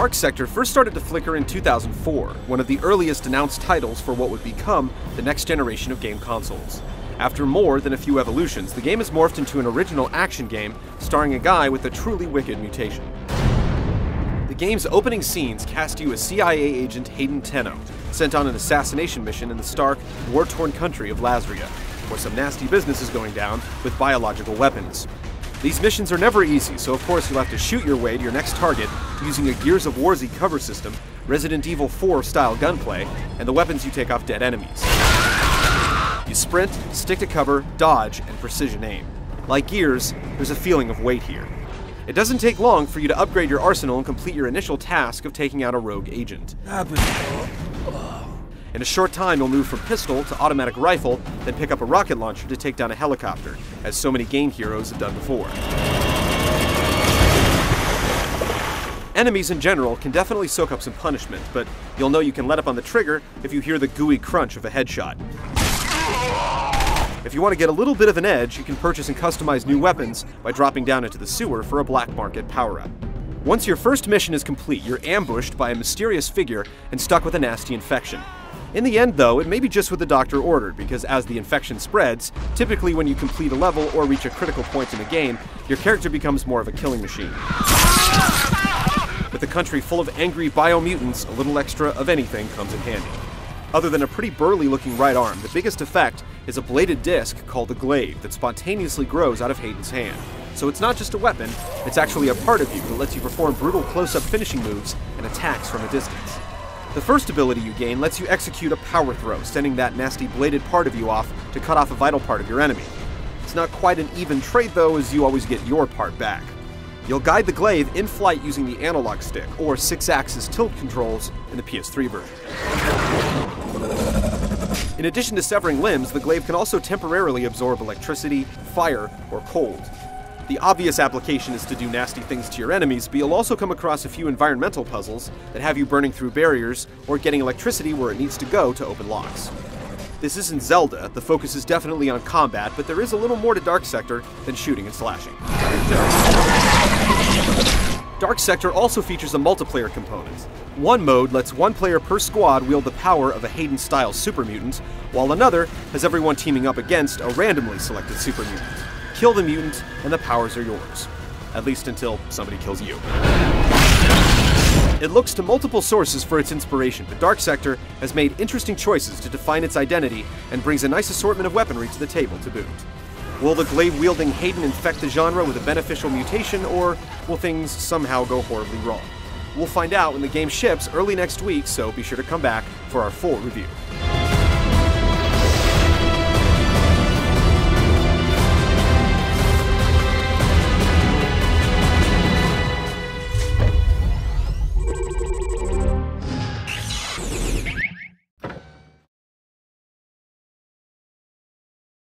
Dark Sector first started to flicker in 2004, one of the earliest announced titles for what would become the next generation of game consoles. After more than a few evolutions, the game has morphed into an original action game starring a guy with a truly wicked mutation. The game's opening scenes cast you as CIA agent Hayden Tenno, sent on an assassination mission in the stark, war-torn country of Lazria, where some nasty business is going down with biological weapons. These missions are never easy, so of course you'll have to shoot your way to your next target using a Gears of War-y cover system, Resident Evil 4-style gunplay, and the weapons you take off dead enemies. You sprint, stick to cover, dodge, and precision aim. Like Gears, there's a feeling of weight here. It doesn't take long for you to upgrade your arsenal and complete your initial task of taking out a rogue agent. In a short time, you'll move from pistol to automatic rifle, then pick up a rocket launcher to take down a helicopter, as so many game heroes have done before. Enemies in general can definitely soak up some punishment, but you'll know you can let up on the trigger if you hear the gooey crunch of a headshot. If you want to get a little bit of an edge, you can purchase and customize new weapons by dropping down into the sewer for a black market power-up. Once your first mission is complete, you're ambushed by a mysterious figure and stuck with a nasty infection. In the end, though, it may be just what the doctor ordered, because as the infection spreads, typically when you complete a level or reach a critical point in the game, your character becomes more of a killing machine. With a country full of angry biomutants, a little extra of anything comes in handy. Other than a pretty burly-looking right arm, the biggest effect is a bladed disc called the glaive that spontaneously grows out of Hayden's hand. So it's not just a weapon, it's actually a part of you that lets you perform brutal close-up finishing moves and attacks from a distance. The first ability you gain lets you execute a power throw, sending that nasty bladed part of you off to cut off a vital part of your enemy. It's not quite an even trade though, as you always get your part back. You'll guide the glaive in flight using the analog stick, or 6-axis tilt controls in the PS3 version. In addition to severing limbs, the glaive can also temporarily absorb electricity, fire, or cold. The obvious application is to do nasty things to your enemies, but you'll also come across a few environmental puzzles that have you burning through barriers or getting electricity where it needs to go to open locks. This isn't Zelda, the focus is definitely on combat, but there is a little more to Dark Sector than shooting and slashing. Dark Sector also features a multiplayer component. One mode lets one player per squad wield the power of a Hayden-style super mutant, while another has everyone teaming up against a randomly selected super mutant. Kill the mutant, and the powers are yours. At least until somebody kills you. It looks to multiple sources for its inspiration, but Dark Sector has made interesting choices to define its identity and brings a nice assortment of weaponry to the table to boot. Will the glaive-wielding Hayden infect the genre with a beneficial mutation, or will things somehow go horribly wrong? We'll find out when the game ships early next week, so be sure to come back for our full review.